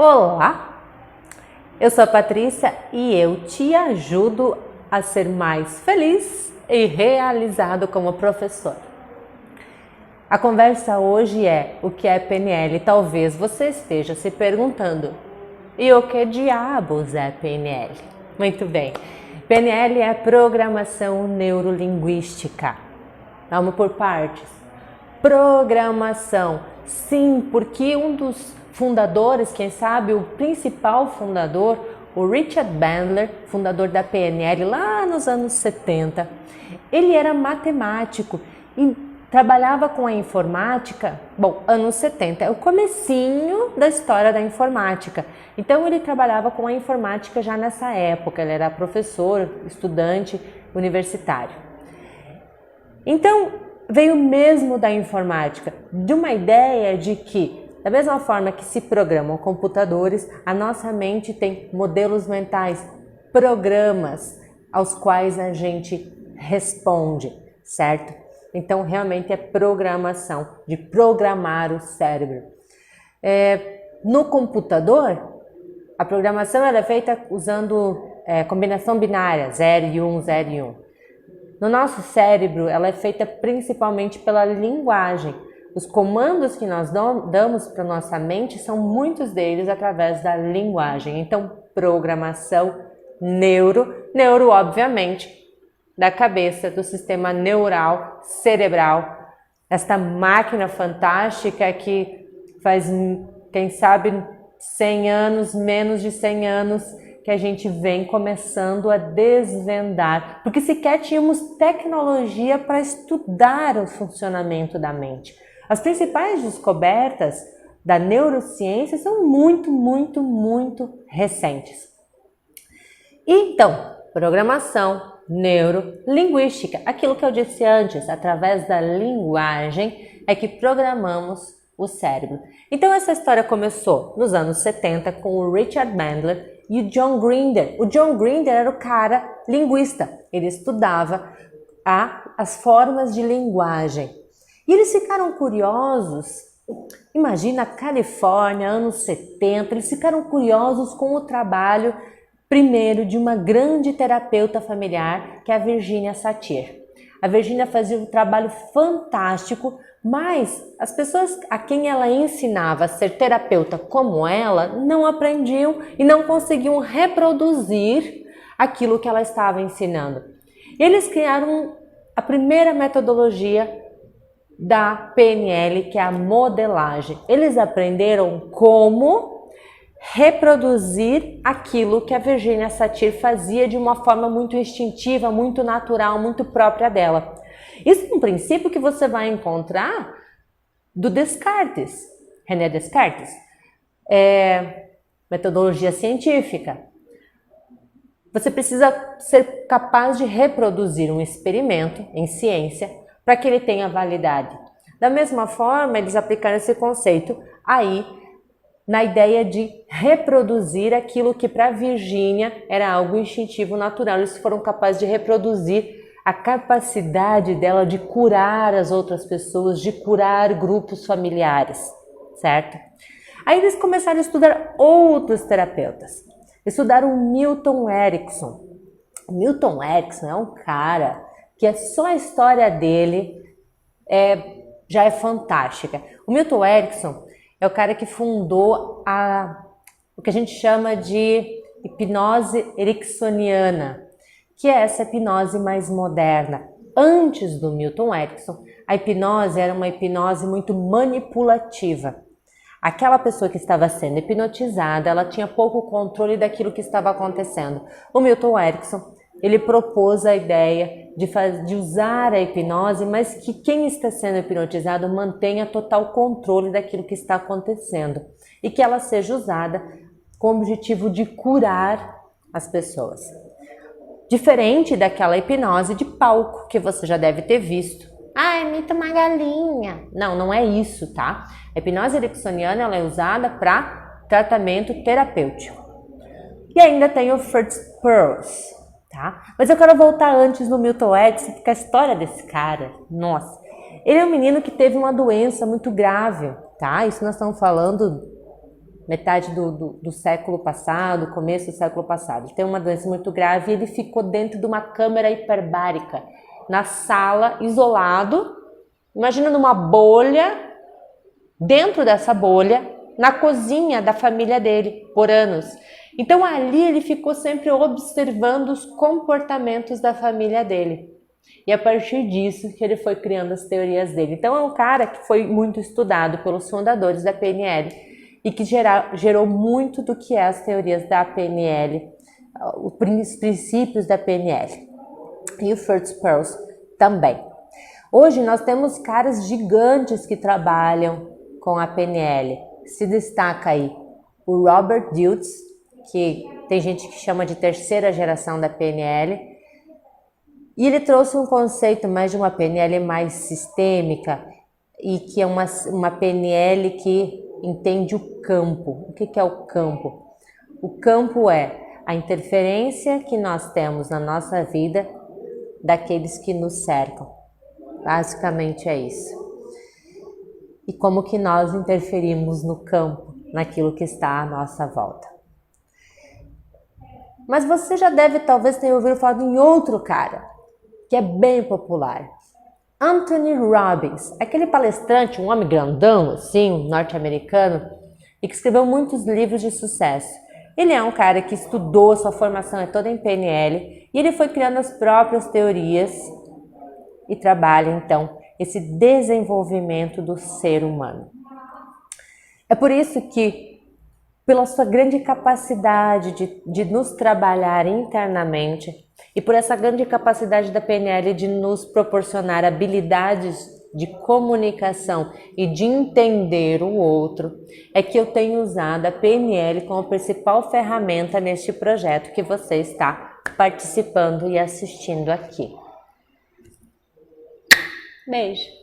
Olá, eu sou a Patrícia e eu te ajudo a ser mais feliz e realizado como professor. A conversa hoje é o que é PNL. Talvez você esteja se perguntando, e o que diabos é PNL? Muito bem, PNL é Programação Neurolinguística. Vamos por partes. Programação, sim, porque um dos fundadores, quem sabe o principal fundador, o Richard Bandler, fundador da PNL lá nos anos 70, ele era matemático e trabalhava com a informática. Bom, anos 70 é o comecinho da história da informática. Então ele trabalhava com a informática já nessa época, ele era professor, estudante universitário. Então veio mesmo da informática, de uma ideia de que, da mesma forma que se programam computadores, a nossa mente tem modelos mentais, programas aos quais a gente responde, certo? Então, realmente é programação, de programar o cérebro. No computador, a programação é feita usando combinação binária, 0 e 1, 0 e 1. No nosso cérebro, ela é feita principalmente pela linguagem. Os comandos que nós damos para nossa mente são muitos deles através da linguagem. Então, programação, neuro obviamente, da cabeça, do sistema neural, cerebral. Esta máquina fantástica que faz, quem sabe, 100 anos, menos de 100 anos, que a gente vem começando a desvendar, porque sequer tínhamos tecnologia para estudar o funcionamento da mente. As principais descobertas da neurociência são muito recentes. Então, programação, neurolinguística, aquilo que eu disse antes, através da linguagem é que programamos o cérebro. Então essa história começou nos anos 70 com o Richard Bandler e o John Grinder. O John Grinder era o cara linguista, ele estudava as formas de linguagem. E eles ficaram curiosos, imagina a Califórnia, anos 70, eles ficaram curiosos com o trabalho, primeiro, de uma grande terapeuta familiar, que é a Virginia Satir. A Virginia fazia um trabalho fantástico, mas as pessoas a quem ela ensinava a ser terapeuta como ela não aprendiam e não conseguiam reproduzir aquilo que ela estava ensinando. Eles criaram a primeira metodologia da PNL, que é a modelagem. Eles aprenderam como reproduzir aquilo que a Virginia Satir fazia de uma forma muito instintiva, muito natural, muito própria dela. Isso é um princípio que você vai encontrar do Descartes, René Descartes, metodologia científica. Você precisa ser capaz de reproduzir um experimento em ciência para que ele tenha validade. Da mesma forma, eles aplicaram esse conceito aí na ideia de reproduzir aquilo que para Virginia era algo instintivo, natural. Eles foram capazes de reproduzir a capacidade dela de curar as outras pessoas, de curar grupos familiares, certo? Aí eles começaram a estudar outros terapeutas. Estudaram o Milton Erickson. O Milton Erickson é um cara que só a história dele já é fantástica. O Milton Erickson é o cara que fundou o que a gente chama de hipnose ericksoniana, que é essa hipnose mais moderna. Antes do Milton Erickson, a hipnose era uma hipnose muito manipulativa. Aquela pessoa que estava sendo hipnotizada, ela tinha pouco controle daquilo que estava acontecendo. O Milton Erickson, ele propôs a ideia de usar a hipnose, mas que quem está sendo hipnotizado mantenha total controle daquilo que está acontecendo e que ela seja usada com o objetivo de curar as pessoas. Diferente daquela hipnose de palco que você já deve ter visto. Imita uma galinha. Não, não é isso, tá? A hipnose ericksoniana ela é usada para tratamento terapêutico. E ainda tem o Fritz Perls, tá? Mas eu quero voltar antes no Milton Erickson, porque a história desse cara, nossa, ele é um menino que teve uma doença muito grave, tá? Isso nós estamos falando metade do século passado, começo do século passado. Ele tem uma doença muito grave e ele ficou dentro de uma câmara hiperbárica, na sala, isolado. Imagina numa bolha, dentro dessa bolha, na cozinha da família dele, por anos. Então ali ele ficou sempre observando os comportamentos da família dele. E a partir disso que ele foi criando as teorias dele. Então é um cara que foi muito estudado pelos fundadores da PNL e que gerou muito do que é as teorias da PNL, os princípios da PNL. E o Fritz Perls também. Hoje nós temos caras gigantes que trabalham com a PNL. Se destaca aí o Robert Dilts, que tem gente que chama de terceira geração da PNL, e ele trouxe um conceito mais de uma PNL mais sistêmica e que é uma PNL que entende o campo. O que é o campo? O campo é a interferência que nós temos na nossa vida daqueles que nos cercam. Basicamente é isso. E como que nós interferimos no campo, naquilo que está à nossa volta. Mas você já deve talvez ter ouvido falar em outro cara, que é bem popular. Anthony Robbins, aquele palestrante, um homem grandão assim, norte-americano, e que escreveu muitos livros de sucesso. Ele é um cara que estudou, sua formação é toda em PNL, e ele foi criando as próprias teorias e trabalha então esse desenvolvimento do ser humano. É por isso que, pela sua grande capacidade de nos trabalhar internamente e por essa grande capacidade da PNL de nos proporcionar habilidades de comunicação e de entender o outro, é que eu tenho usado a PNL como principal ferramenta neste projeto que você está participando e assistindo aqui. Beijo!